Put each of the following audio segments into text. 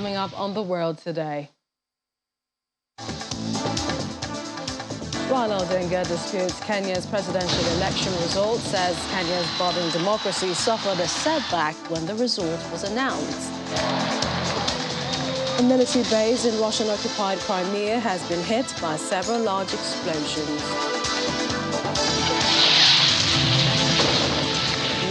coming up on The World Today. Raila Odinga disputes Kenya's presidential election result, says Kenya's budding democracy suffered a setback when the result was announced. A military base in Russian-occupied Crimea has been hit by several large explosions.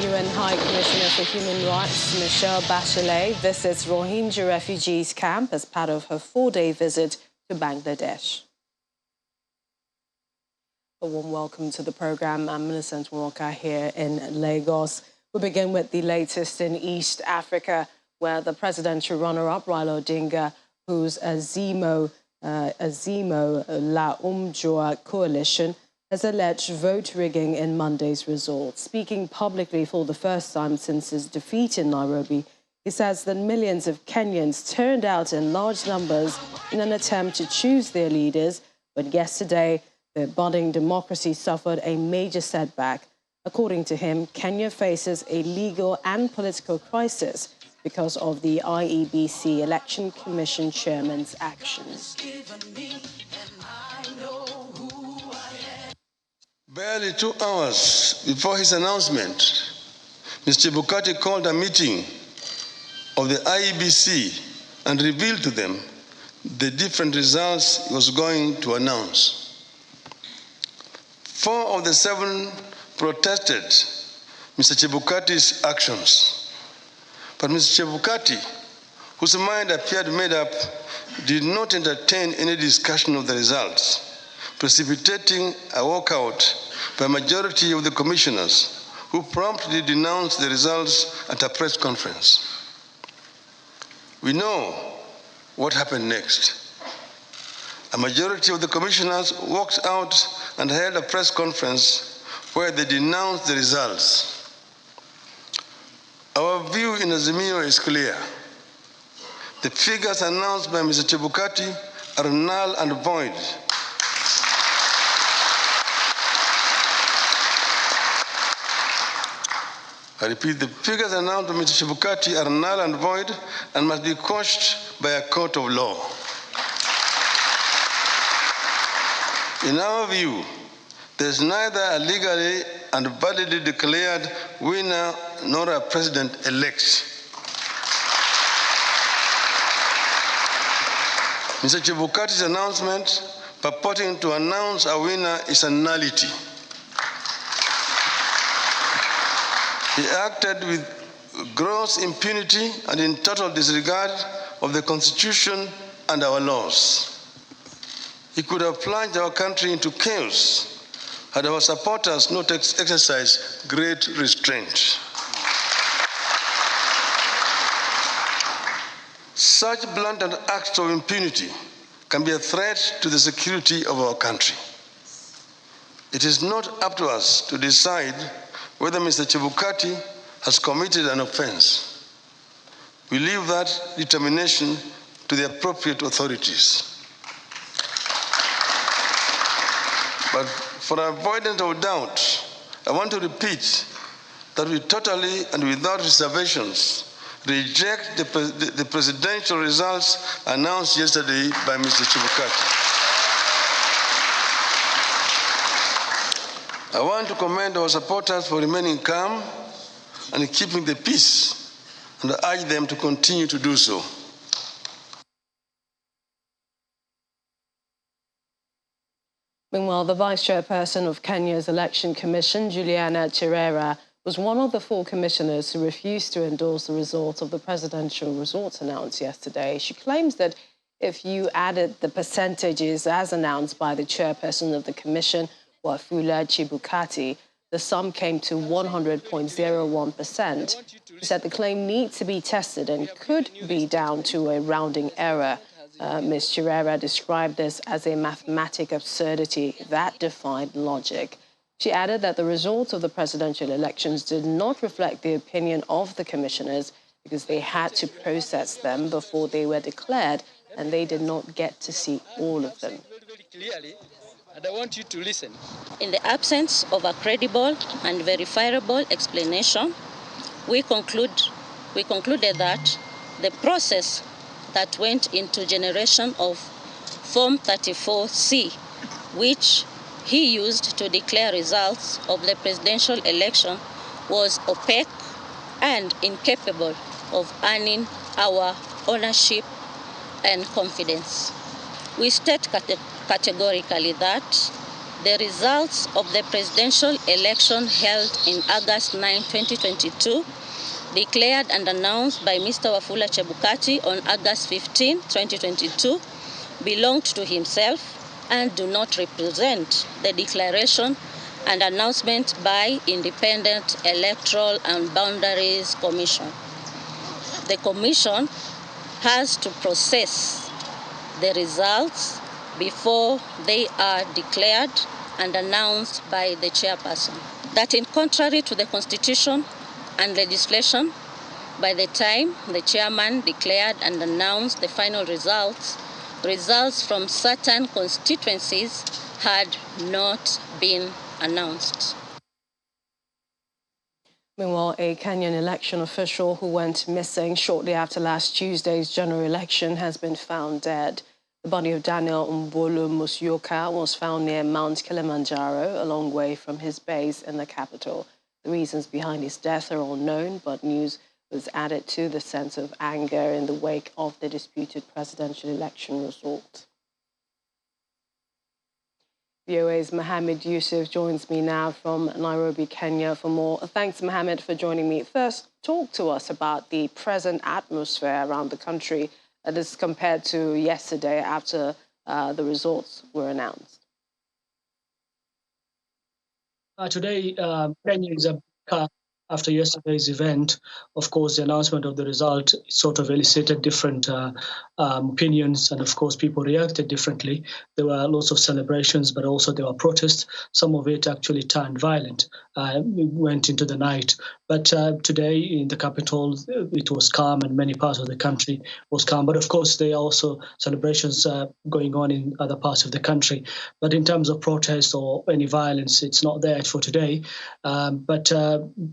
UN High Commissioner for Human Rights, Michelle Bachelet, visits Rohingya refugees camp as part of her 4-day visit to Bangladesh. A warm welcome to the program. I'm Millicent Walker here in Lagos. We begin with the latest in East Africa, where the presidential runner-up, Raila Odinga, whose Azimo La Umjua coalition, has alleged vote rigging in Monday's results. Speaking publicly for the first time since his defeat in Nairobi, he says that millions of Kenyans turned out in large numbers in an attempt to choose their leaders, but yesterday, the budding democracy suffered a major setback. According to him, Kenya faces a legal and political crisis because of the IEBC Election Commission chairman's actions. Barely 2 hours before his announcement, Mr. Chebukati called a meeting of the IEBC and revealed to them the different results he was going to announce. 4 of the 7 protested Mr. Chebukati's actions. But Mr. Chebukati, whose mind appeared made up, did not entertain any discussion of the results, precipitating a walkout by a majority of the commissioners, who promptly denounced the results at a press conference. We know what happened next. A majority of the commissioners walked out and held a press conference where they denounced the results. Our view in Azimio is clear. The figures announced by Mr. Chebukati are null and void. I repeat, the figures announced by Mr. Chebukati are null and void and must be quashed by a court of law. In our view, there is neither a legally and validly declared winner nor a president-elect. Mr. Chebukati's announcement purporting to announce a winner is a nullity. He acted with gross impunity and in total disregard of the Constitution and our laws. He could have plunged our country into chaos had our supporters not exercised great restraint. Such blatant acts of impunity can be a threat to the security of our country. It is not up to us to decide whether Mr. Chebukati has committed an offense. We leave that determination to the appropriate authorities. But for avoidance of doubt, I want to repeat that we totally and without reservations reject the presidential results announced yesterday by Mr. Chebukati. I want to commend our supporters for remaining calm and keeping the peace, and I urge them to continue to do so. Meanwhile, the vice chairperson of Kenya's Election Commission, Juliana Cherera, was one of the 4 commissioners who refused to endorse the results of the presidential results announced yesterday. She claims that if you added the percentages as announced by the chairperson of the commission, Wafula Chebukati, the sum came to 100.01%. She said the claim needs to be tested and could be down to a rounding error. Ms. Cherera described this as a mathematic absurdity that defied logic. She added that the results of the presidential elections did not reflect the opinion of the commissioners because they had to process them before they were declared, and they did not get to see all of them. And I want you to listen. In the absence of a credible and verifiable explanation, we concluded that the process that went into generation of Form 34C, which he used to declare results of the presidential election, was opaque and incapable of earning our ownership and confidence. We state categorically that the results of the presidential election held in August 9, 2022, declared and announced by Mr. Wafula Chebukati on August 15, 2022, belonged to himself and do not represent the declaration and announcement by Independent Electoral and Boundaries Commission. The Commission has to process the results before they are declared and announced by the chairperson. That in contrary to the Constitution and legislation, by the time the chairman declared and announced the final results, results from certain constituencies had not been announced. Meanwhile, a Kenyan election official who went missing shortly after last Tuesday's general election has been found dead. The body of Daniel Mbolo Musyoka was found near Mount Kilimanjaro, a long way from his base in the capital. The reasons behind his death are unknown, but news was added to the sense of anger in the wake of the disputed presidential election result. VOA's Mohammed Yusuf joins me now from Nairobi, Kenya for more. Thanks, Mohammed, for joining me. First, talk to us about the present atmosphere around the country as compared to yesterday after the results were announced. Today, Kenya is after yesterday's event. Of course, the announcement of the result sort of elicited different opinions, and of course, people reacted differently. There were lots of celebrations, but also there were protests. Some of it actually turned violent. It went into the night. But today in the capital, it was calm, and many parts of the country was calm. But of course, there are also celebrations going on in other parts of the country. But in terms of protest or any violence, it's not there for today. But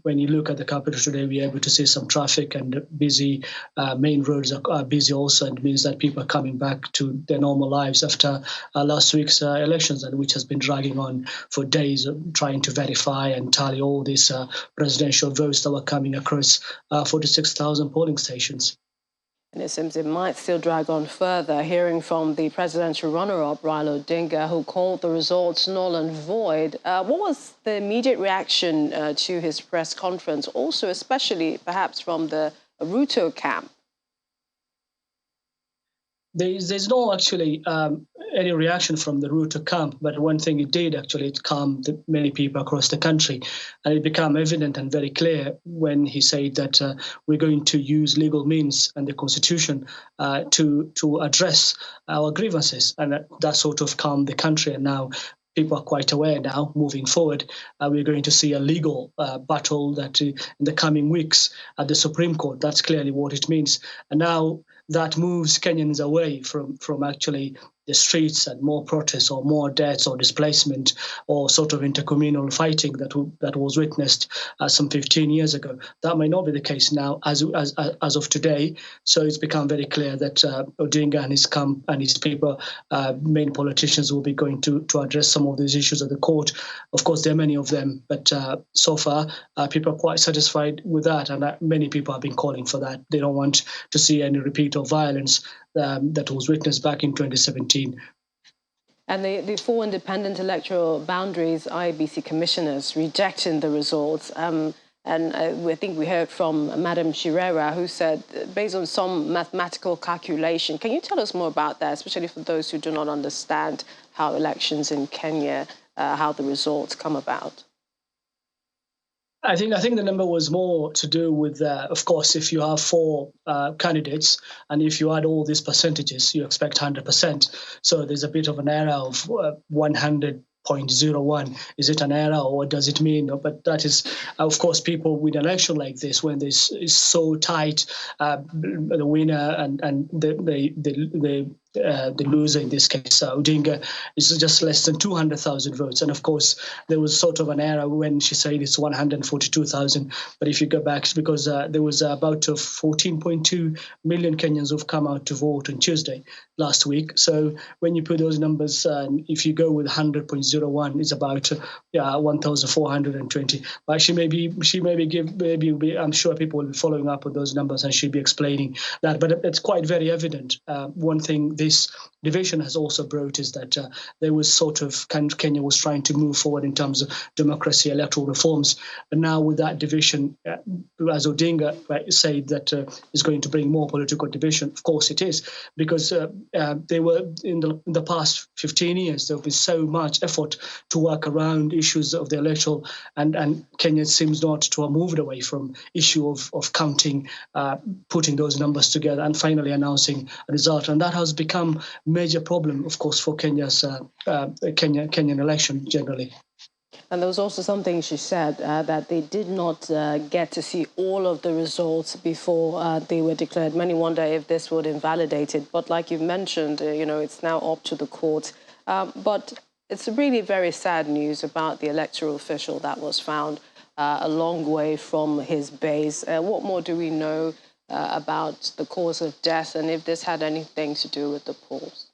when you look at the capital today, we're able to see some traffic and busy. Main roads are busy also, and it means that people are coming back to their normal lives after last week's elections, and which has been dragging on for days, trying to verify and tally all these presidential votes that were coming across 46,000 polling stations. And it seems it might still drag on further, hearing from the presidential runner-up, Raila Odinga, who called the results null and void. What was the immediate reaction to his press conference, also especially perhaps from the Ruto camp? There's no actually any reaction from the Ruto camp, but one thing it did actually, it calmed many people across the country, and it became evident and very clear when he said that we're going to use legal means and the Constitution to address our grievances, and that sort of calmed the country. And now people are quite aware now, moving forward, we're going to see a legal battle that in the coming weeks at the Supreme Court. That's clearly what it means. And now that moves Kenyans away from actually the streets and more protests or more deaths or displacement or sort of intercommunal fighting that was witnessed some 15 years ago. That may not be the case now as of today. So it's become very clear that Odinga and his camp and his people, main politicians, will be going to address some of these issues at the court. Of course, there are many of them, but so far people are quite satisfied with that, and many people have been calling for that. They don't want to see any repeat of violence that was witnessed back in 2017. And the four independent electoral boundaries IEBC commissioners rejecting the results. I think we heard from Madam Shirera, who said, based on some mathematical calculation, can you tell us more about that, especially for those who do not understand how elections in Kenya, how the results come about? I think the number was more to do with, of course, if you have four candidates and if you add all these percentages, you expect 100%. So there's a bit of an error of 100.01. Is it an error, or what does it mean? But that is, of course, people with an election like this, when this is so tight, the winner and the the loser in this case, Odinga, is just less than 200,000 votes. And of course, there was sort of an era when she said it's 142,000. But if you go back, because there was about 14.2 million Kenyans who've come out to vote on Tuesday last week. So when you put those numbers, if you go with 100.01, it's about 1,420. But I'm sure people will be following up on those numbers and she'll be explaining that. But it's quite very evident. One thing this division has also brought is that there was sort of Kenya was trying to move forward in terms of democracy, electoral reforms. But now with that division, as Odinga said, that is going to bring more political division. Of course it is, because they were in the past 15 years, there have been so much effort to work around issues of the electoral, and Kenya seems not to have moved away from issue of counting, putting those numbers together and finally announcing a result. And that has become a major problem, of course, for Kenya's Kenyan election generally. And there was also something she said that they did not get to see all of the results before they were declared. Many wonder if this would invalidate it. But like you mentioned, it's now up to the court. But it's really very sad news about the electoral official that was found a long way from his base. What more do we know about the cause of death and if this had anything to do with the polls?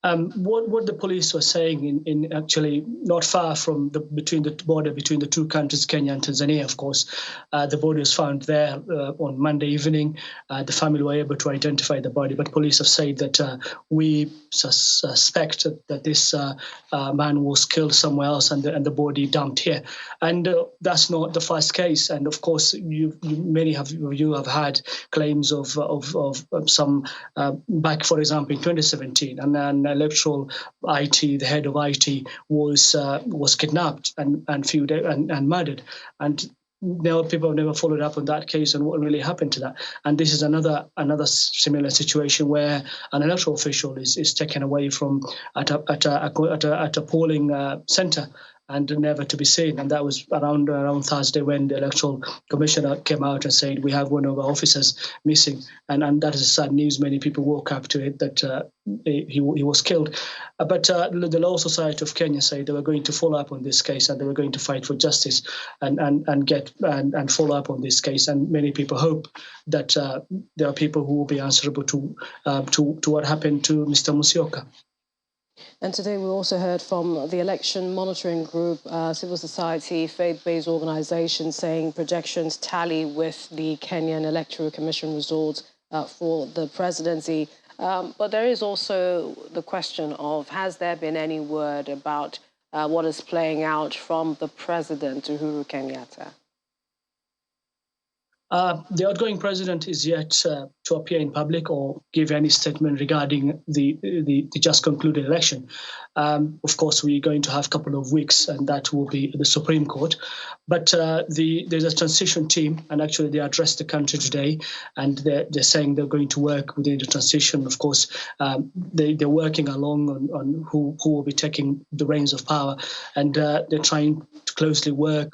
What the police were saying in actually not far from between the border between the two countries, Kenya and Tanzania, of course, the body was found there on Monday evening. The family were able to identify the body, but police have said that we suspect that this man was killed somewhere else and the body dumped here. And that's not the first case. And of course, many of you have had claims of some back, for example, in 2017, and then electoral IT, the head of IT, was kidnapped and murdered. And now people have never followed up on that case and what really happened to that. And this is another similar situation where an electoral official is taken away from at a polling center and never to be seen. And that was around Thursday when the electoral commissioner came out and said, we have one of our officers missing. And that is sad news. Many people woke up to it that he was killed. But the Law Society of Kenya said they were going to follow up on this case and they were going to fight for justice and follow up on this case. And many people hope that there are people who will be answerable to what happened to Mr. Musyoka. And today we also heard from the election monitoring group, civil society, faith-based organizations saying projections tally with the Kenyan Electoral Commission results for the presidency. But there is also the question of, has there been any word about what is playing out from the president, Uhuru Kenyatta? The outgoing president is yet to appear in public or give any statement regarding the just concluded election. Of course, we're going to have a couple of weeks, and that will be the Supreme Court. But there's a transition team, and actually they addressed the country today, and they're saying they're going to work within the transition. Of course, they're working along on who will be taking the reins of power, and they're trying to closely work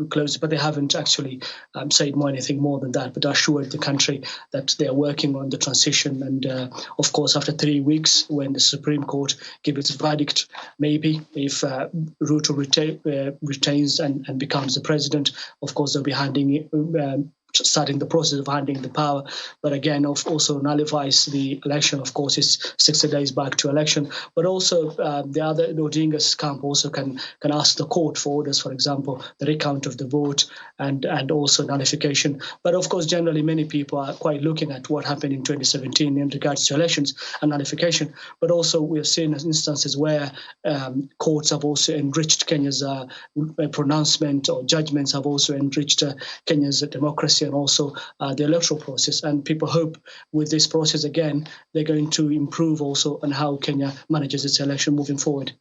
close, but they haven't actually said anything more than that, but assured the country that they are working on the transition. And of course, after 3 weeks, when the Supreme Court gives its verdict, maybe if Ruto retains and becomes the president, of course, they'll be starting the process of handing the power. But again, also nullifies the election. Of course, it's 60 days back to election. But also the Odingas camp also can ask the court for orders, for example, the recount of the vote and also nullification. But of course, generally, many people are quite looking at what happened in 2017 in regards to elections and nullification. But also we have seen instances where courts have also enriched Kenya's pronouncement, or judgments have also enriched Kenya's democracy and also the electoral process. And people hope with this process, again, they're going to improve also on how Kenya manages its election moving forward.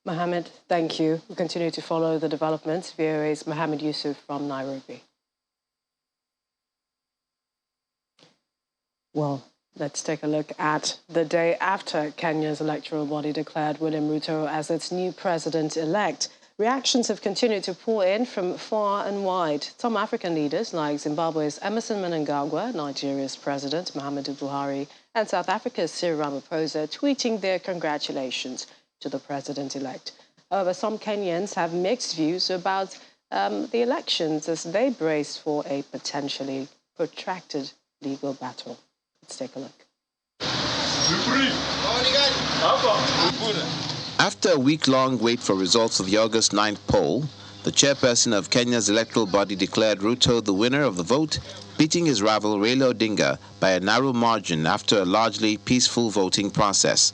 Mohammed, thank you. We'll continue to follow the developments. VOA's Mohammed Yusuf from Nairobi. Well, let's take a look at the day after Kenya's electoral body declared William Ruto as its new president-elect. Reactions have continued to pour in from far and wide. Some African leaders, like Zimbabwe's Emmerson Mnangagwa, Nigeria's President Muhammadu Buhari, and South Africa's Cyril Ramaphosa, tweeting their congratulations to the president-elect. However, some Kenyans have mixed views about the elections as they brace for a potentially protracted legal battle. Let's take a look. After a week-long wait for results of the August 9th poll, the chairperson of Kenya's electoral body declared Ruto the winner of the vote, beating his rival Raila Odinga by a narrow margin after a largely peaceful voting process.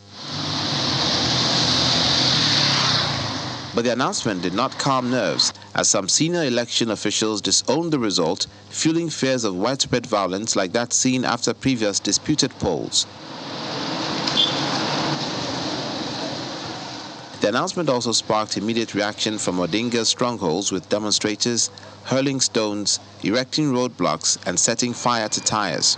But the announcement did not calm nerves, as some senior election officials disowned the result, fueling fears of widespread violence like that seen after previous disputed polls. The announcement also sparked immediate reaction from Odinga's strongholds, with demonstrators hurling stones, erecting roadblocks, and setting fire to tires.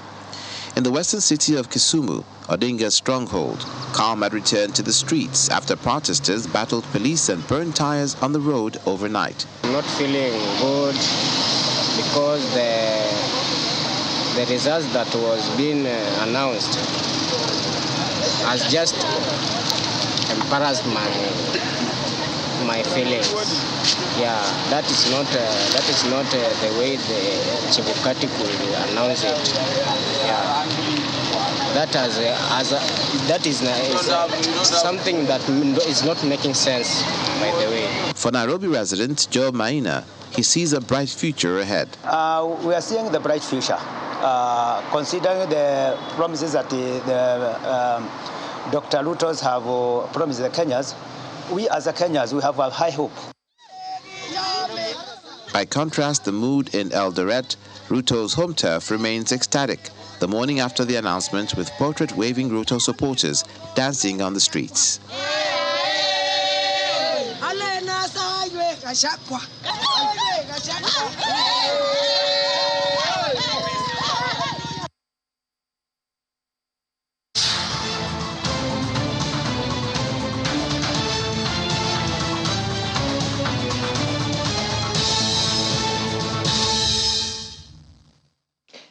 In the western city of Kisumu, Odinga's stronghold, calm had returned to the streets after protesters battled police and burned tires on the road overnight. I'm not feeling good because the results that was being announced has just embarrassed my feelings. Yeah, that is not the way the Chebukati could announce it. Yeah, that is something that is not making sense, by the way. For Nairobi resident Joe Maina, he sees a bright future ahead. We are seeing the bright future, considering the promises that Dr. Rutos have promised the Kenyans. We as the Kenyans, we have a high hope. By contrast, the mood in Eldoret, Ruto's home turf, remains ecstatic the morning after the announcement, with portrait-waving Ruto supporters dancing on the streets.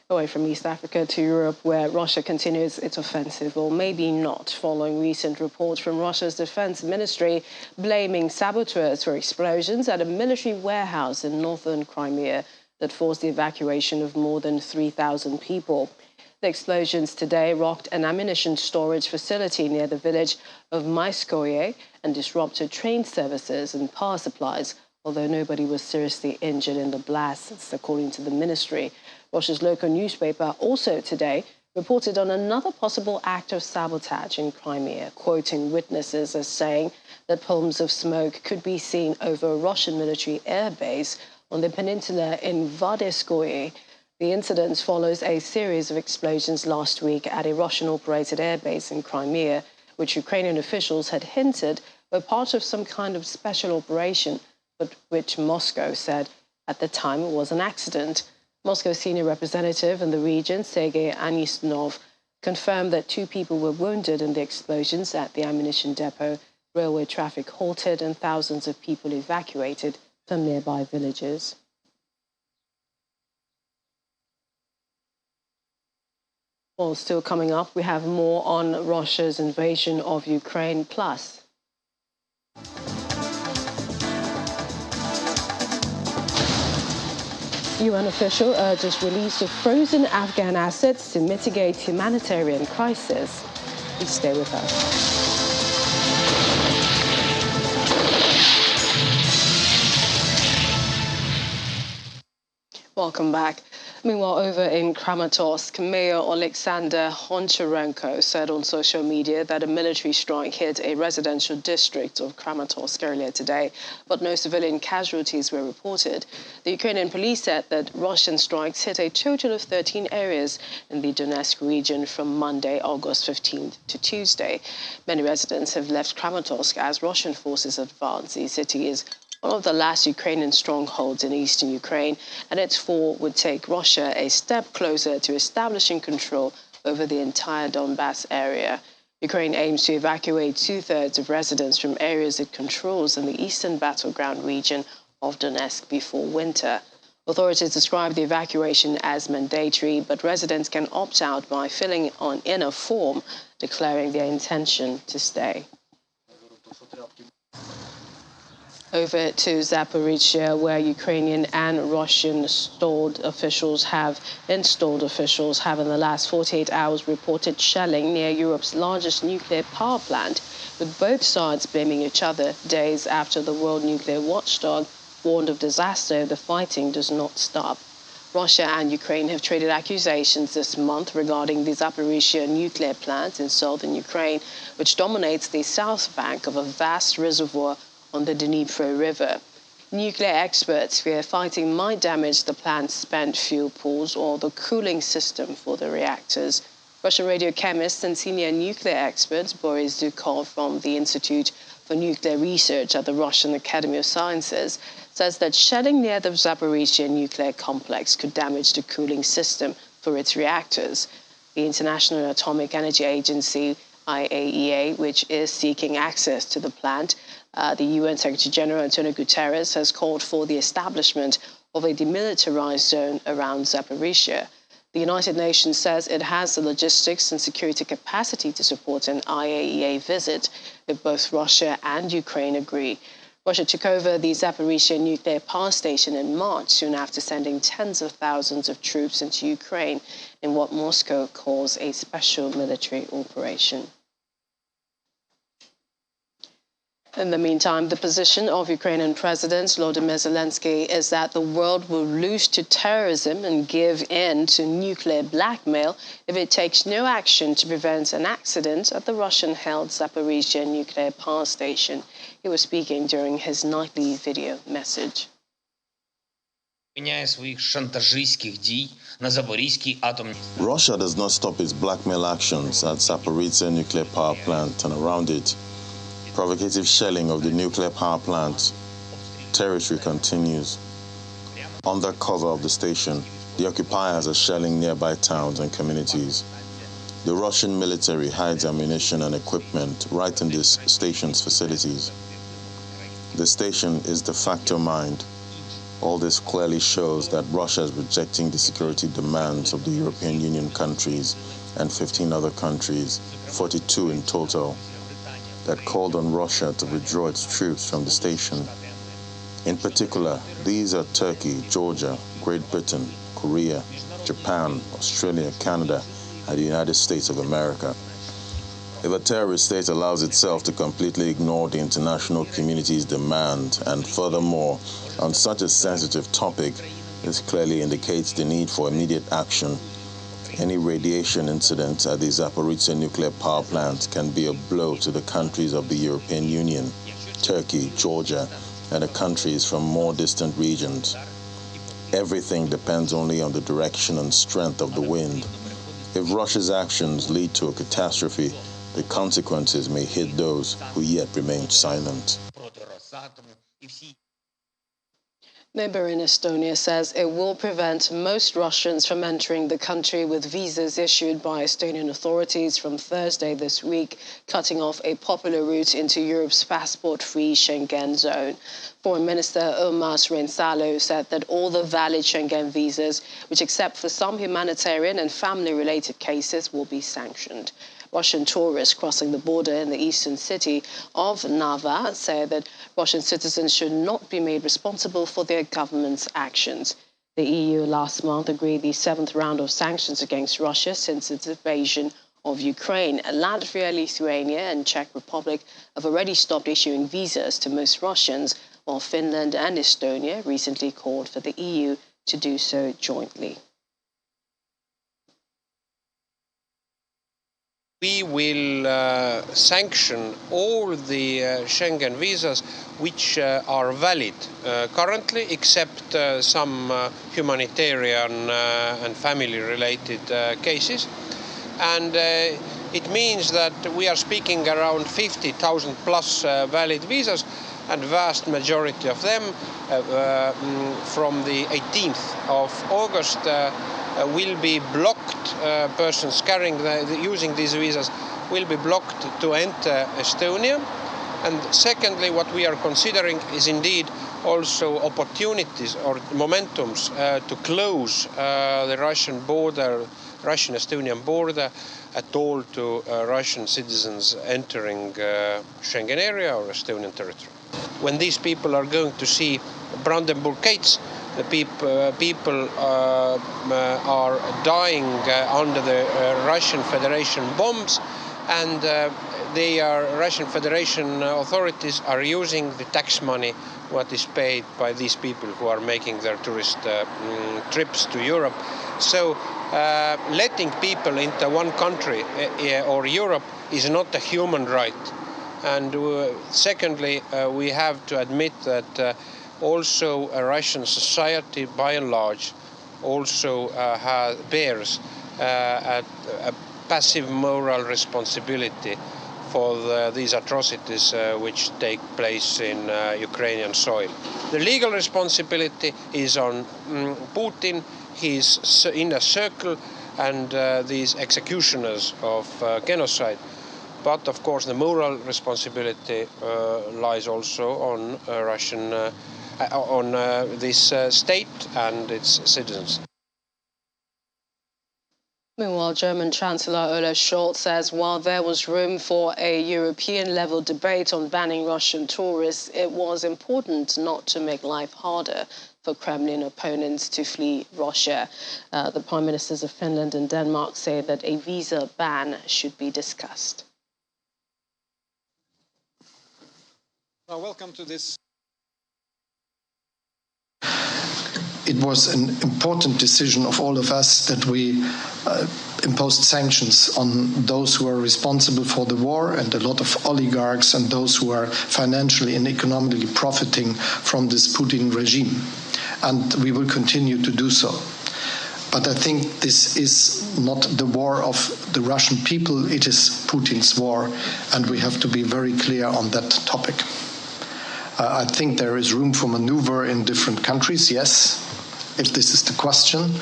Away from East Africa to Europe, where Russia continues its offensive, or maybe not, following recent reports from Russia's defense ministry blaming saboteurs for explosions at a military warehouse in northern Crimea that forced the evacuation of more than 3,000 people. The explosions today rocked an ammunition storage facility near the village of Maiskoye and disrupted train services and power supplies, although nobody was seriously injured in the blasts, according to the ministry. Russia's local newspaper also today reported on another possible act of sabotage in Crimea, quoting witnesses as saying that plumes of smoke could be seen over a Russian military airbase on the peninsula in Vardeskoye. The incident follows a series of explosions last week at a Russian-operated airbase in Crimea, which Ukrainian officials had hinted were part of some kind of special operation, but which Moscow said at the time it was an accident. Moscow's senior representative in the region, Sergei Anistonov, confirmed that 2 people were wounded in the explosions at the ammunition depot. Railway traffic halted and thousands of people evacuated from nearby villages. Well, still coming up, we have more on Russia's invasion of Ukraine, plus UN official urges release of frozen Afghan assets to mitigate humanitarian crisis. Please stay with us. Welcome back. Meanwhile, over in Kramatorsk, Mayor Alexander Honcharenko said on social media that a military strike hit a residential district of Kramatorsk earlier today, but no civilian casualties were reported. The Ukrainian police said that Russian strikes hit a total of 13 areas in the Donetsk region from Monday, August 15th to Tuesday. Many residents have left Kramatorsk as Russian forces advance. The city is one of the last Ukrainian strongholds in eastern Ukraine, and its fall would take Russia a step closer to establishing control over the entire Donbass area. Ukraine aims to evacuate 2/3 of residents from areas it controls in the eastern battleground region of Donetsk before winter. Authorities describe the evacuation as mandatory, but residents can opt out by filling in a form declaring their intention to stay. Over to Zaparizia, where Ukrainian and Russian installed officials have in the last 48 hours reported shelling near Europe's largest nuclear power plant, with both sides blaming each other days after the World Nuclear Watchdog warned of disaster if the fighting does not stop. Russia and Ukraine have traded accusations this month regarding the Zaparizia nuclear plant in southern Ukraine, which dominates the south bank of a vast reservoir on the Dnipro River. Nuclear experts fear fighting might damage the plant's spent fuel pools or the cooling system for the reactors. Russian radiochemist and senior nuclear expert Boris Zhukov from the Institute for Nuclear Research at the Russian Academy of Sciences says that shelling near the Zaparizhzhia nuclear complex could damage the cooling system for its reactors. The International Atomic Energy Agency, IAEA, which is seeking access to the plant, the UN Secretary General Antonio Guterres has called for the establishment of a demilitarized zone around Zaparizhzhia. The United Nations says it has the logistics and security capacity to support an IAEA visit if both Russia and Ukraine agree. Russia took over the Zaparizhzhia nuclear power station in March, soon after sending tens of thousands of troops into Ukraine in what Moscow calls a special military operation. In the meantime, the position of Ukrainian President Volodymyr Zelensky is that the world will lose to terrorism and give in to nuclear blackmail if it takes no action to prevent an accident at the Russian-held Zaparizhzhia nuclear power station. He was speaking during his nightly video message. Russia does not stop its blackmail actions at Zaparizhzhia nuclear power plant and around it. Provocative shelling of the nuclear power plant territory continues. Under cover of the station, the occupiers are shelling nearby towns and communities. The Russian military hides ammunition and equipment right in this station's facilities. The station is de facto mined. All this clearly shows that Russia is rejecting the security demands of the European Union countries and 15 other countries, 42 in total, that called on Russia to withdraw its troops from the station. In particular, these are Turkey, Georgia, Great Britain, Korea, Japan, Australia, Canada, and the United States of America. If a terrorist state allows itself to completely ignore the international community's demand, and furthermore, on such a sensitive topic, this clearly indicates the need for immediate action. Any radiation incident at the Zaparizhzhia nuclear power plant can be a blow to the countries of the European Union, Turkey, Georgia, and the countries from more distant regions. Everything depends only on the direction and strength of the wind. If Russia's actions lead to a catastrophe, the consequences may hit those who yet remain silent. Neighboring Estonia says it will prevent most Russians from entering the country with visas issued by Estonian authorities from Thursday this week, cutting off a popular route into Europe's passport-free Schengen zone. Foreign Minister Urmas Reinsalu said that all the valid Schengen visas, which except for some humanitarian and family-related cases, will be sanctioned. Russian tourists crossing the border in the eastern city of Narva say that Russian citizens should not be made responsible for their government's actions. The EU last month agreed the 7th round of sanctions against Russia since its invasion of Ukraine. Latvia, Lithuania and Czech Republic have already stopped issuing visas to most Russians, while Finland and Estonia recently called for the EU to do so jointly. We will sanction all the Schengen visas which are valid currently, except some humanitarian and family-related cases. And it means that we are speaking around 50,000 plus valid visas, and vast majority of them from the 18th of August will be blocked. Persons using these visas will be blocked to enter Estonia. And secondly, what we are considering is indeed also opportunities or momentums to close the Russian-Estonian border at all to Russian citizens entering Schengen area or Estonian territory. When these people are going to see Brandenburg Gates, the people are dying under the Russian Federation bombs, and Russian Federation authorities are using the tax money what is paid by these people who are making their tourist trips to Europe. So letting people into one country or Europe is not a human right. And secondly, we have to admit that also Russian society, by and large, also bears a passive moral responsibility for these atrocities which take place in Ukrainian soil. The legal responsibility is on Putin, his inner circle, and these executioners of genocide. But of course, the moral responsibility lies also on this state and its citizens. Meanwhile, German Chancellor Olaf Scholz says while there was room for a European-level debate on banning Russian tourists, it was important not to make life harder for Kremlin opponents to flee Russia. The Prime Ministers of Finland and Denmark say that a visa ban should be discussed. Welcome to this. It was an important decision of all of us that we imposed sanctions on those who are responsible for the war and a lot of oligarchs and those who are financially and economically profiting from this Putin regime. And we will continue to do so. But I think this is not the war of the Russian people, it is Putin's war, and we have to be very clear on that topic. I think there is room for maneuver in different countries, yes, if this is the question,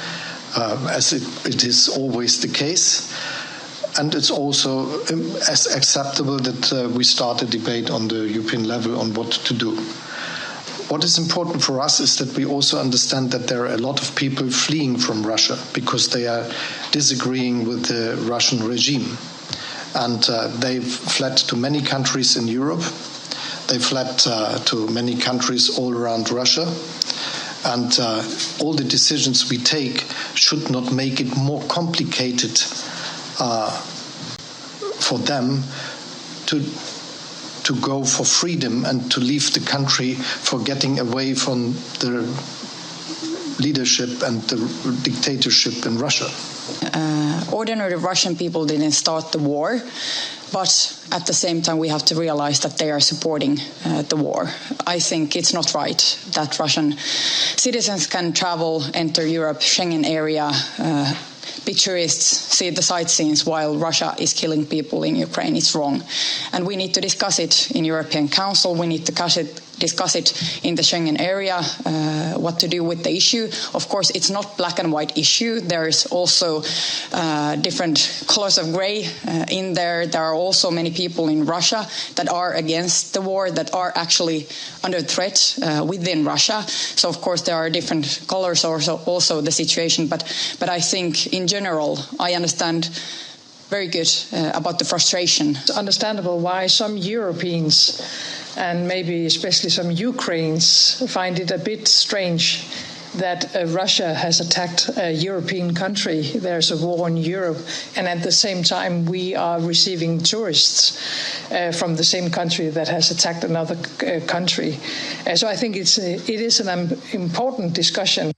as it is always the case. And it's also as acceptable that we start a debate on the European level on what to do. What is important for us is that we also understand that there are a lot of people fleeing from Russia because they are disagreeing with the Russian regime. And they've fled to many countries in Europe. They fled to many countries all around Russia. And all the decisions we take should not make it more complicated for them to go for freedom and to leave the country for getting away from the leadership and the dictatorship in Russia. Ordinary Russian people didn't start the war, but at the same time we have to realize that they are supporting the war. I think it's not right that Russian citizens can travel, enter Europe, Schengen area, be tourists, see the sightseeings while Russia is killing people in Ukraine. It's wrong. And we need to discuss it in European Council. We need to discuss it in the Schengen area, what to do with the issue. Of course, it's not black and white issue. There is also different colors of gray in there. There are also many people in Russia that are against the war, that are actually under threat within Russia. So, of course, there are different colors also the situation. But I think, in general, I understand very good about the frustration. It's understandable why some Europeans and maybe especially some Ukrainians find it a bit strange that Russia has attacked a European country. There's a war in Europe, and at the same time we are receiving tourists from the same country that has attacked another country. So I think it is an important discussion.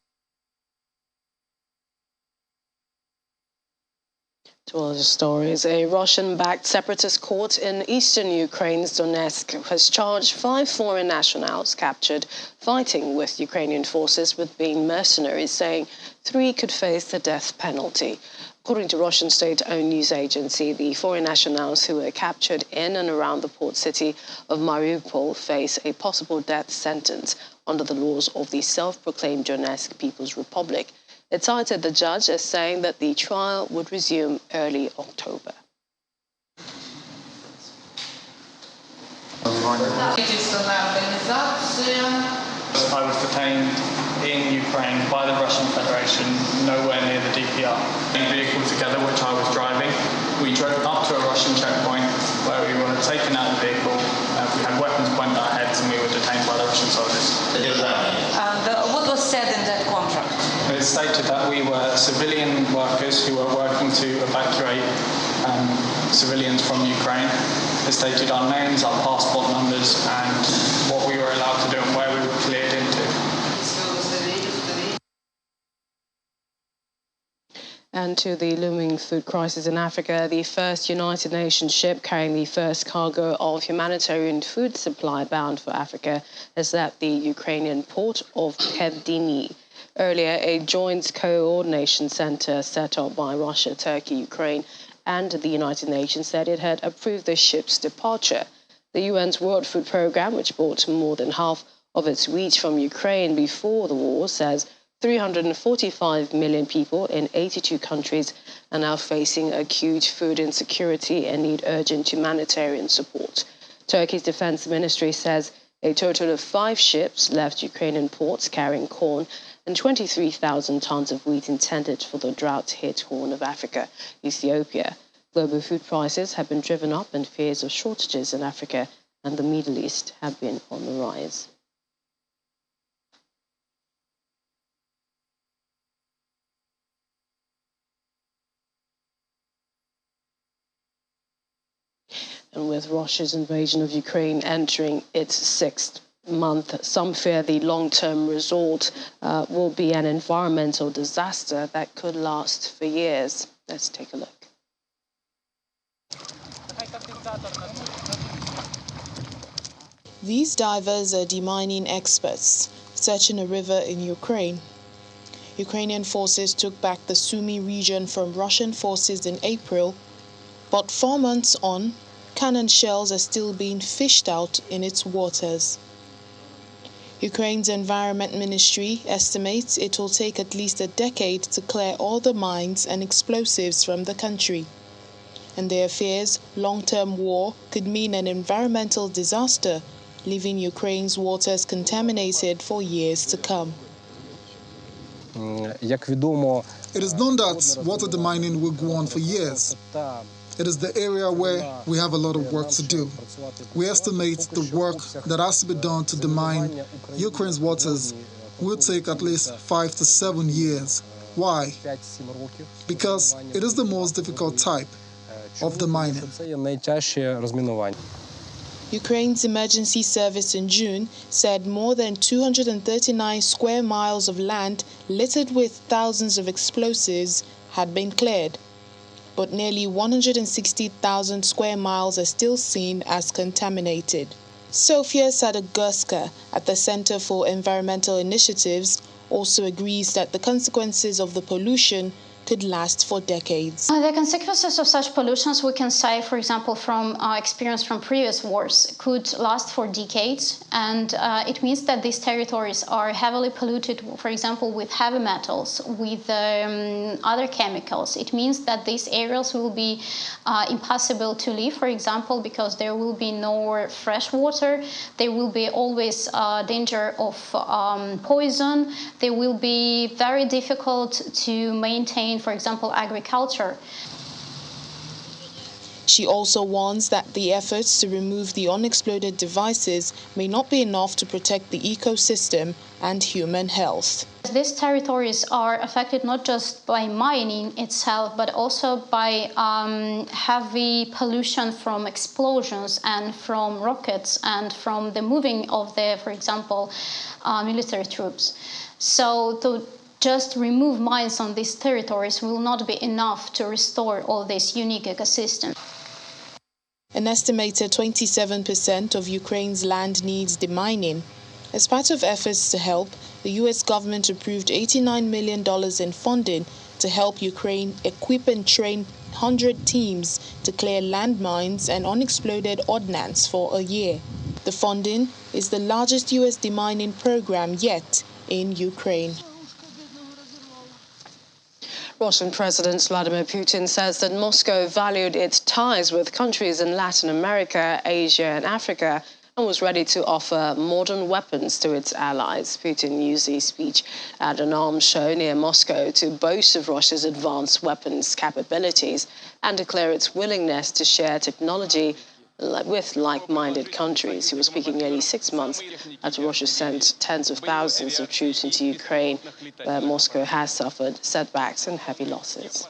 To all the stories, a Russian-backed separatist court in eastern Ukraine's Donetsk has charged 5 foreign nationals captured fighting with Ukrainian forces with being mercenaries, saying 3 could face the death penalty. According to Russian state-owned news agency, the foreign nationals who were captured in and around the port city of Mariupol face a possible death sentence under the laws of the self-proclaimed Donetsk People's Republic. It cited the judge as saying that the trial would resume early October. I was detained in Ukraine by the Russian Federation, nowhere near the DPR. In a vehicle together, which I was driving, we drove up to a Russian checkpoint where we were taken out of the vehicle. We had weapons pointed at our heads and we were detained by the Russian soldiers. And what was said in that contract? It stated that we were civilian workers who were working to evacuate civilians from Ukraine. It stated our names, our passport numbers, and what we were allowed to do and where we were cleared into. And to the looming food crisis in Africa, the first United Nations ship carrying the first cargo of humanitarian food supply bound for Africa has left the Ukrainian port of Demining. Earlier, a joint coordination centre set up by Russia, Turkey, Ukraine and the United Nations said it had approved the ship's departure. The UN's World Food Programme, which bought more than half of its wheat from Ukraine before the war, says 345 million people in 82 countries are now facing acute food insecurity and need urgent humanitarian support. Turkey's defense ministry says a total of 5 ships left Ukrainian ports carrying corn and 23,000 tons of wheat intended for the drought-hit Horn of Africa, Ethiopia. Global food prices have been driven up and fears of shortages in Africa and the Middle East have been on the rise. And with Russia's invasion of Ukraine entering its 6th month, some fear the long-term result will be an environmental disaster that could last for years. Let's take a look. These divers are demining experts searching a river in Ukraine. Ukrainian forces took back the Sumy region from Russian forces in April, but 4 months on, cannon shells are still being fished out in its waters. Ukraine's Environment Ministry estimates it will take at least a decade to clear all the mines and explosives from the country. And their fears long-term war could mean an environmental disaster, leaving Ukraine's waters contaminated for years to come. It is known that water demining will go on for years. It is the area where we have a lot of work to do. We estimate the work that has to be done to demine Ukraine's waters will take at least 5 to 7 years. Why? Because it is the most difficult type of demining. Ukraine's emergency service in June said more than 239 square miles of land littered with thousands of explosives had been cleared, but nearly 160,000 square miles are still seen as contaminated. Sofia Sadogorska at the Center for Environmental Initiatives also agrees that the consequences of the pollution could last for decades. The consequences of such pollutions, we can say, for example, from experience from previous wars, could last for decades. And it means that these territories are heavily polluted, for example, with heavy metals, with other chemicals. It means that these areas will be impossible to live, for example, because there will be no fresh water. There will be always danger of poison. There will be very difficult to maintain, for example, agriculture. She also warns that the efforts to remove the unexploded devices may not be enough to protect the ecosystem and human health. These territories are affected not just by mining itself, but also by heavy pollution from explosions and from rockets and from the moving of the, for example, military troops. So just remove mines on these territories will not be enough to restore all this unique ecosystem. An estimated 27% of Ukraine's land needs demining. As part of efforts to help, the U.S. government approved $89 million in funding to help Ukraine equip and train 100 teams to clear landmines and unexploded ordnance for a year. The funding is the largest U.S. demining program yet in Ukraine. Russian President Vladimir Putin says that Moscow valued its ties with countries in Latin America, Asia and Africa and was ready to offer modern weapons to its allies. Putin used his speech at an arms show near Moscow to boast of Russia's advanced weapons capabilities and declare its willingness to share technology with like-minded countries. He was speaking nearly 6 months after Russia sent tens of thousands of troops into Ukraine, where Moscow has suffered setbacks and heavy losses.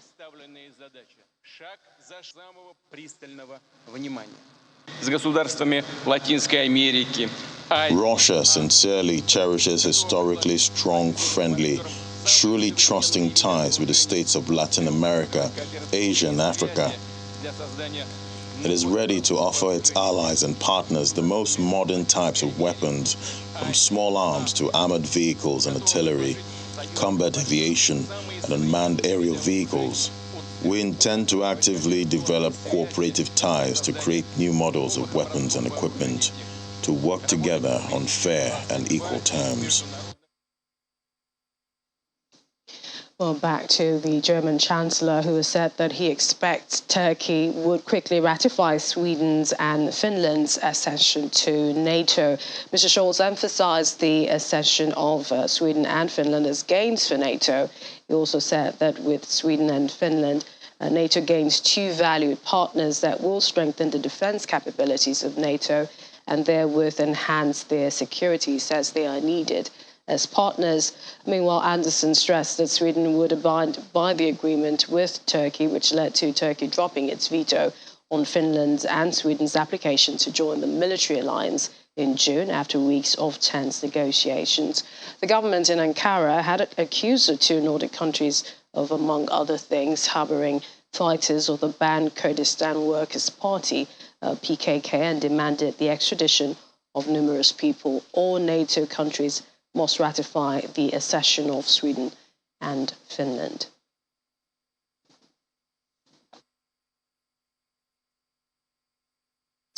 Russia sincerely cherishes historically strong, friendly, truly trusting ties with the states of Latin America, Asia and Africa. It is ready to offer its allies and partners the most modern types of weapons, from small arms to armored vehicles and artillery, combat aviation and unmanned aerial vehicles. We intend to actively develop cooperative ties to create new models of weapons and equipment, to work together on fair and equal terms. Well, back to the German Chancellor, who has said that he expects Turkey would quickly ratify Sweden's and Finland's accession to NATO. Mr. Scholz emphasized the accession of Sweden and Finland as gains for NATO. He also said that with Sweden and Finland, NATO gains two valued partners that will strengthen the defense capabilities of NATO and therewith enhance their security. He says they are needed as partners. Meanwhile, Anderson stressed that Sweden would abide by the agreement with Turkey, which led to Turkey dropping its veto on Finland's and Sweden's application to join the military alliance in June after weeks of tense negotiations. The government in Ankara had accused the two Nordic countries of, among other things, harboring fighters of the banned Kurdistan Workers' Party, PKK, and demanded the extradition of numerous people. All NATO countries must ratify the accession of Sweden and Finland.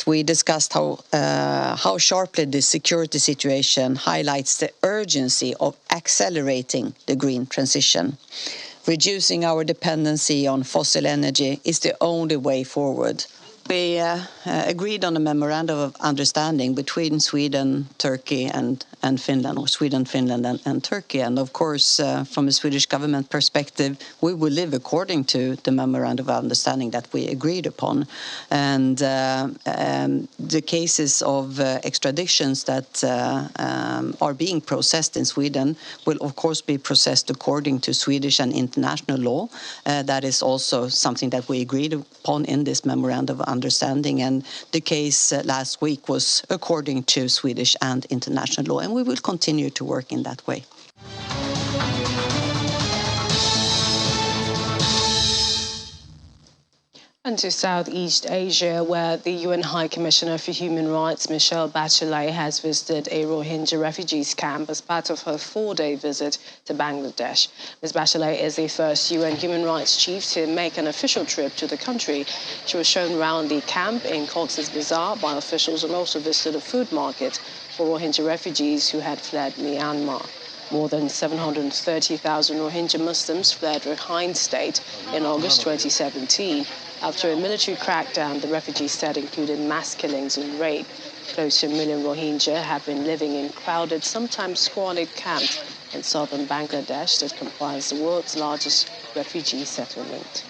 We discussed how sharply the security situation highlights the urgency of accelerating the green transition. Reducing our dependency on fossil energy is the only way forward. We agreed on a memorandum of understanding between Sweden, Turkey and Finland, or Sweden, Finland and Turkey. And of course, from a Swedish government perspective, we will live according to the memorandum of understanding that we agreed upon. And the cases of extraditions that are being processed in Sweden will, of course, be processed according to Swedish and international law. That is also something that we agreed upon in this memorandum of understanding, and the case last week was according to Swedish and international law, and we will continue to work in that way. And to Southeast Asia, where the UN High Commissioner for Human Rights, Michelle Bachelet, has visited a Rohingya refugees camp as part of her 4-day visit to Bangladesh. Ms. Bachelet is the first UN human rights chief to make an official trip to the country. She was shown around the camp in Cox's Bazar by officials and also visited a food market for Rohingya refugees who had fled Myanmar. More than 730,000 Rohingya Muslims fled Rakhine State in August 2017. After a military crackdown, the refugee state included mass killings and rape. Close to 1 million Rohingya have been living in crowded, sometimes squalid camps in southern Bangladesh that comprise the world's largest refugee settlement.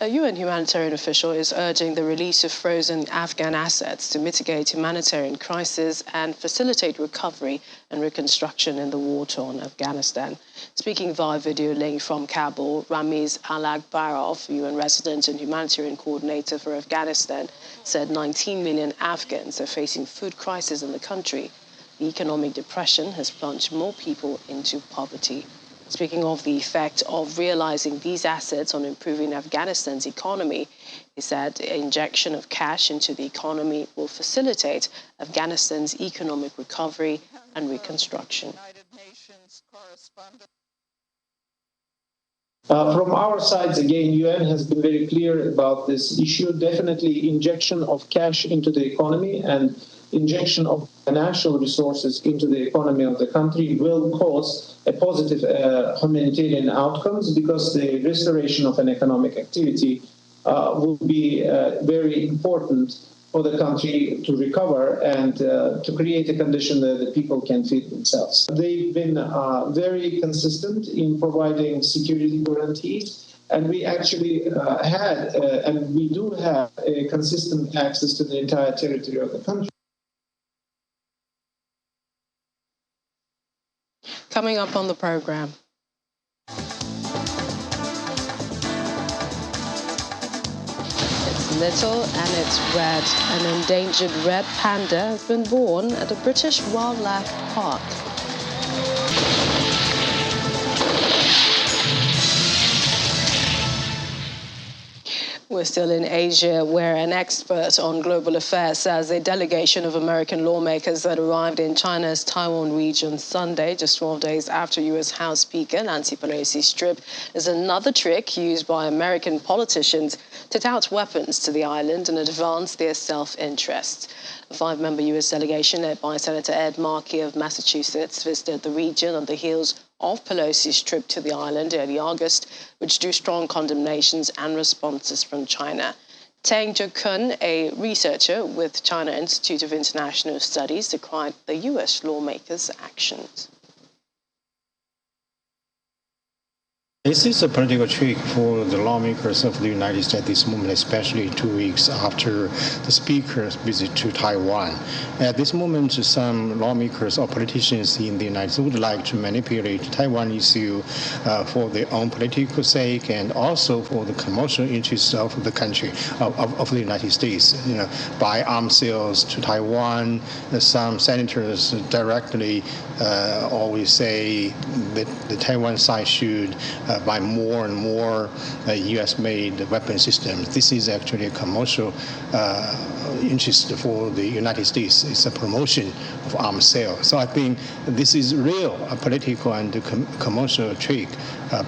A UN humanitarian official is urging the release of frozen Afghan assets to mitigate humanitarian crisis and facilitate recovery and reconstruction in the war-torn Afghanistan. Speaking via video link from Kabul, Ramiz Alakbarov, UN resident and humanitarian coordinator for Afghanistan, said 19 million Afghans are facing food crisis in the country. The economic depression has plunged more people into poverty. Speaking of the effect of realizing these assets on improving Afghanistan's economy, he said the injection of cash into the economy will facilitate Afghanistan's economic recovery and reconstruction. From our sides, again, UN has been very clear about this issue. Definitely injection of cash into the economy and injection of financial resources into the economy of the country will cause a positive humanitarian outcomes, because the restoration of an economic activity will be very important for the country to recover and to create a condition that the people can feed themselves. They've been very consistent in providing security guarantees, and we actually had, and we do have, a consistent access to the entire territory of the country. Coming up on the program. It's little and it's red. An endangered red panda has been born at a British wildlife park. We're still in Asia, where an expert on global affairs says a delegation of American lawmakers that arrived in China's Taiwan region Sunday, just 12 days after U.S. House Speaker Nancy Pelosi's trip, is another trick used by American politicians to tout weapons to the island and advance their self-interests. A 5-member U.S. delegation led by Senator Ed Markey of Massachusetts visited the region on the heels of Pelosi's trip to the island early August, which drew strong condemnations and responses from China. Tang Jokun, a researcher with China Institute of International Studies, decried the U.S. lawmakers' actions. This is a political trick for the lawmakers of the United States at this moment, especially 2 weeks after the Speaker's visit to Taiwan. At this moment, some lawmakers or politicians in the United States would like to manipulate the Taiwan issue for their own political sake and also for the commercial interests of the country, of the United States. You know, by arms sales to Taiwan, some senators directly always say that the Taiwan side should buy more and more U.S.-made weapon systems. This is actually a commercial interest for the United States. It's a promotion of arms sale. So I think this is real political and commercial trick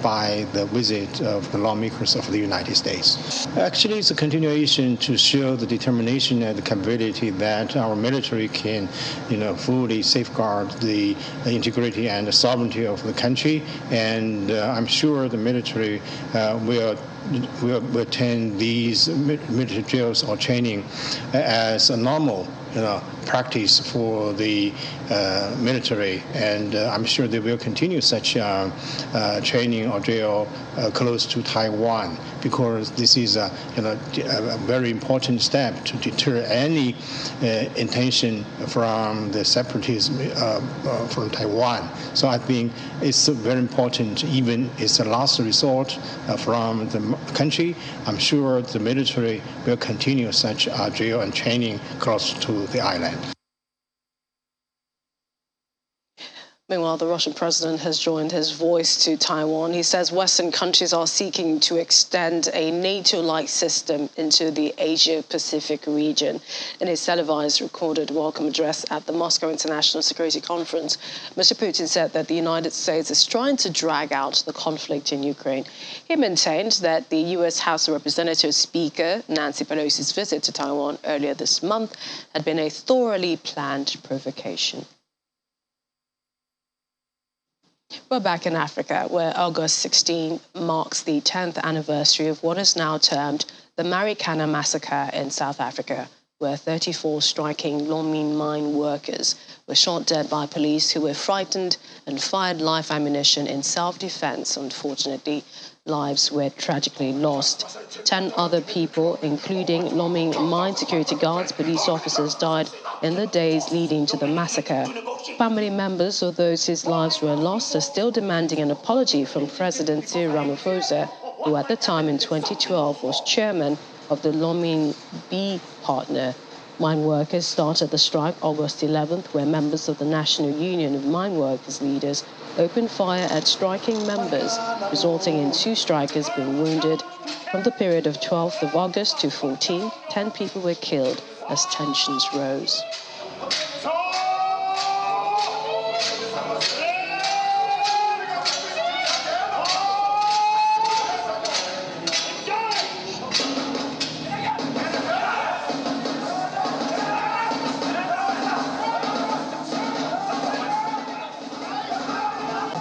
by the visit of the lawmakers of the United States. Actually, it's a continuation to show the determination and the capability that our military can, fully safeguard the integrity and the sovereignty of the country. And I'm sure the military will attend these military drills or training as a normal practice for the military, and I'm sure they will continue such training or drill close to Taiwan, because this is a very important step to deter any intention from the separatism from Taiwan. So I think it's very important, even it's a last resort from the country. I'm sure the military will continue such drill and training close to the island. Meanwhile, the Russian president has joined his voice to Taiwan. He says Western countries are seeking to extend a NATO-like system into the Asia-Pacific region. In his televised recorded welcome address at the Moscow International Security Conference, Mr. Putin said that the United States is trying to drag out the conflict in Ukraine. He maintained that the U.S. House of Representatives Speaker Nancy Pelosi's visit to Taiwan earlier this month had been a thoroughly planned provocation. We're back in Africa, where August 16 marks the 10th anniversary of what is now termed the Marikana Massacre in South Africa, where 34 striking Loming mine workers were shot dead by police who were frightened and fired live ammunition in self-defense. Unfortunately, lives were tragically lost. 10 other people, including Loming mine security guards, police officers, died in the days leading to the massacre. Family members of those whose lives were lost are still demanding an apology from President Cyril Ramaphosa, who at the time in 2012 was chairman of the Loming B partner Mine workers started the strike August 11th, where members of the National Union of Mine Workers leaders opened fire at striking members, resulting in 2 strikers being wounded. From the period of 12th of August to 14th, 10 people were killed as tensions rose.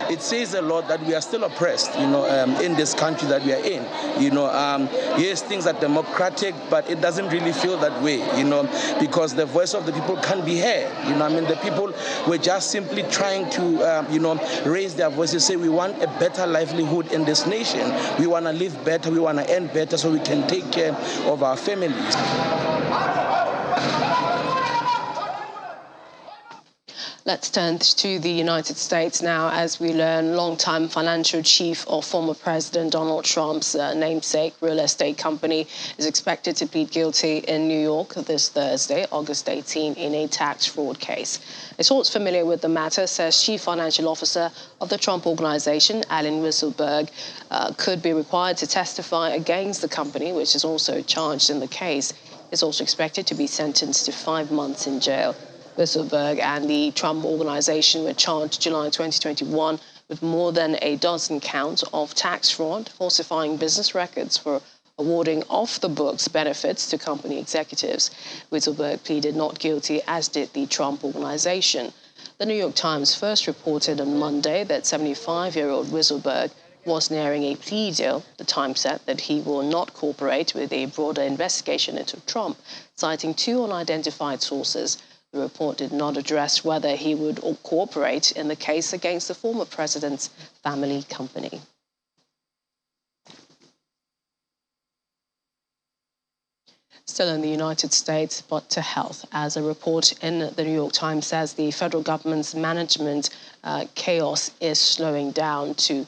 It says a lot that we are still oppressed, in this country that we are in. Yes, things are democratic, but it doesn't really feel that way, because the voice of the people can't be heard. The people were just simply trying to, raise their voices, say we want a better livelihood in this nation. We want to live better, we want to earn better so we can take care of our families. Let's turn to the United States now as we learn longtime financial chief of former President Donald Trump's namesake real estate company is expected to plead guilty in New York this Thursday, August 18, in a tax fraud case. A source familiar with the matter says Chief Financial Officer of the Trump Organization, Allen Weisselberg, could be required to testify against the company, which is also charged in the case. Is also expected to be sentenced to 5 months in jail. Weisselberg and the Trump Organization were charged July 2021 with more than a dozen counts of tax fraud, falsifying business records for awarding off-the-books benefits to company executives. Weisselberg pleaded not guilty, as did the Trump Organization. The New York Times first reported on Monday that 75-year-old Weisselberg was nearing a plea deal. The Times said that he will not cooperate with a broader investigation into Trump, citing 2 unidentified sources. The report did not address whether he would cooperate in the case against the former president's family company. Still in the United States, but to health. As a report in the New York Times says, the federal government's management chaos is slowing down the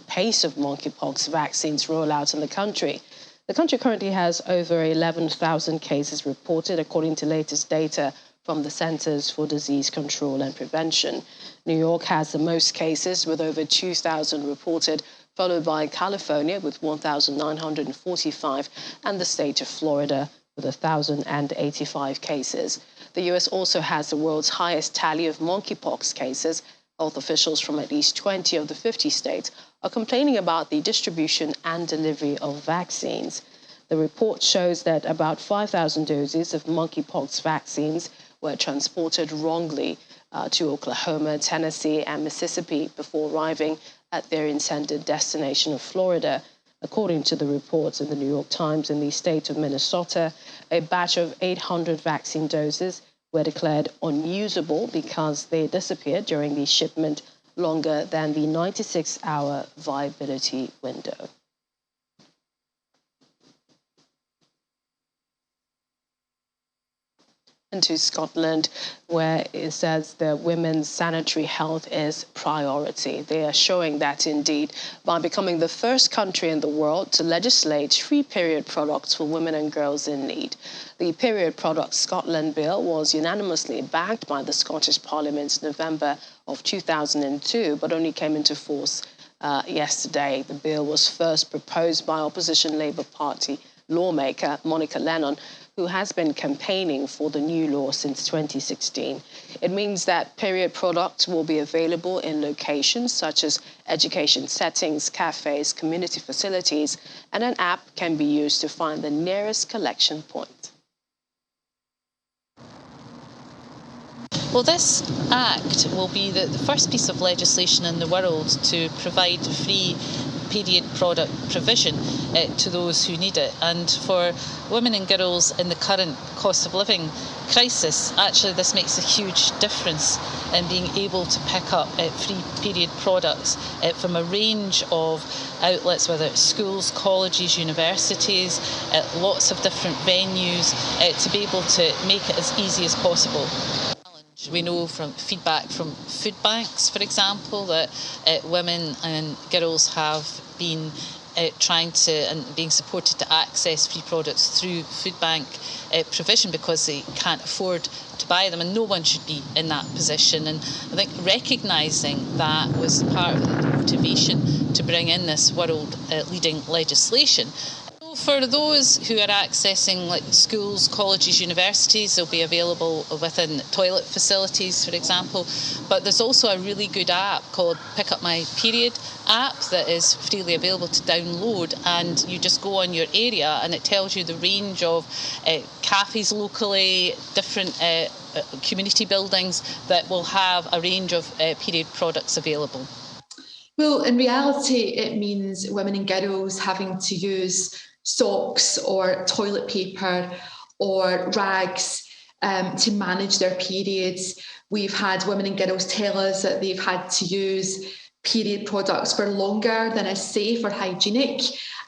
pace of monkeypox vaccines rollout in the country. The country currently has over 11,000 cases reported, according to latest data from the Centers for Disease Control and Prevention. New York has the most cases, with over 2,000 reported, followed by California with 1,945 and the state of Florida with 1,085 cases. The U.S. also has the world's highest tally of monkeypox cases. Health officials from at least 20 of the 50 states are complaining about the distribution and delivery of vaccines. The report shows that about 5,000 doses of monkeypox vaccines were transported wrongly to Oklahoma, Tennessee, and Mississippi before arriving at their intended destination of Florida. According to the reports in the New York Times, in the state of Minnesota, a batch of 800 vaccine doses were declared unusable because they disappeared during the shipment longer than the 96-hour viability window. And to Scotland, where it says that women's sanitary health is priority. They are showing that, indeed, by becoming the first country in the world to legislate free period products for women and girls in need. The Period Products Scotland Bill was unanimously backed by the Scottish Parliament in November of 2002, but only came into force yesterday. The bill was first proposed by opposition Labour Party lawmaker Monica Lennon, who has been campaigning for the new law since 2016. It means that period products will be available in locations such as education settings, cafes, community facilities, and an app can be used to find the nearest collection point. Well, this act will be the first piece of legislation in the world to provide free period product provision to those who need it. And for women and girls in the current cost of living crisis, actually this makes a huge difference in being able to pick up free period products from a range of outlets, whether it's schools, colleges, universities, lots of different venues, to be able to make it as easy as possible. We know from feedback from food banks, for example, that women and girls have been trying to and being supported to access free products through food bank provision because they can't afford to buy them, and no one should be in that position. And I think recognising that was part of the motivation to bring in this world-leading legislation. For those who are accessing like schools, colleges, universities, they'll be available within toilet facilities, for example. But there's also a really good app called Pick Up My Period app that is freely available to download, and you just go on your area and it tells you the range of cafes locally, different community buildings that will have a range of period products available. Well, in reality, it means women and girls having to use socks or toilet paper or rags to manage their periods. We've had women and girls tell us that they've had to use period products for longer than is safe or hygienic,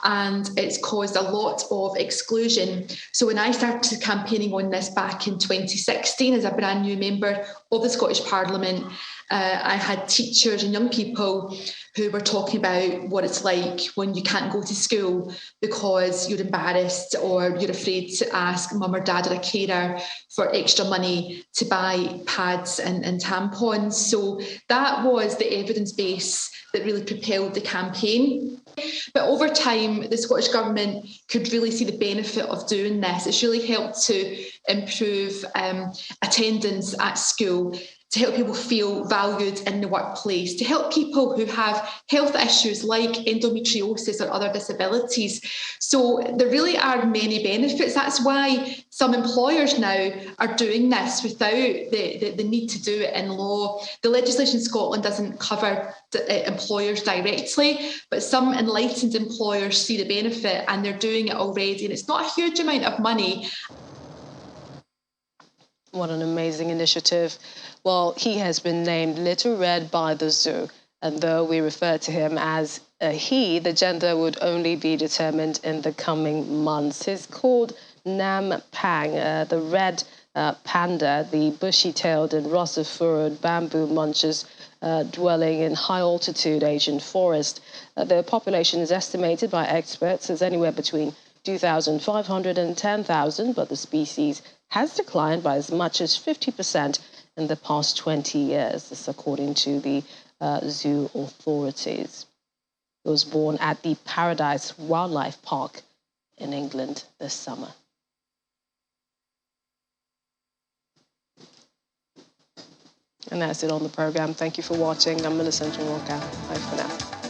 and it's caused a lot of exclusion. So when I started campaigning on this back in 2016 as a brand new member of the Scottish Parliament, I had teachers and young people who were talking about what it's like when you can't go to school because you're embarrassed or you're afraid to ask mum or dad or a carer for extra money to buy pads and tampons. So that was the evidence base that really propelled the campaign. But over time, the Scottish Government could really see the benefit of doing this. It's really helped to improve attendance at school, to help people feel valued in the workplace, to help people who have health issues like endometriosis or other disabilities. So there really are many benefits. That's why some employers now are doing this without the need to do it in law. The legislation in Scotland doesn't cover employers directly, but some enlightened employers see the benefit and they're doing it already. And it's not a huge amount of money. What an amazing initiative. Well, he has been named Little Red by the Zoo, and though we refer to him as a he, the gender would only be determined in the coming months. He's called Nam Pang, the red panda, the bushy-tailed and russet-furrowed bamboo munchers dwelling in high-altitude Asian forest. Their population is estimated by experts as anywhere between 2,500 and 10,000, but the species has declined by as much as 50% in the past 20 years. This according to the zoo authorities. He was born at the Paradise Wildlife Park in England this summer. And that's it on the program. Thank you for watching. I'm Millicent Walker. Bye for now.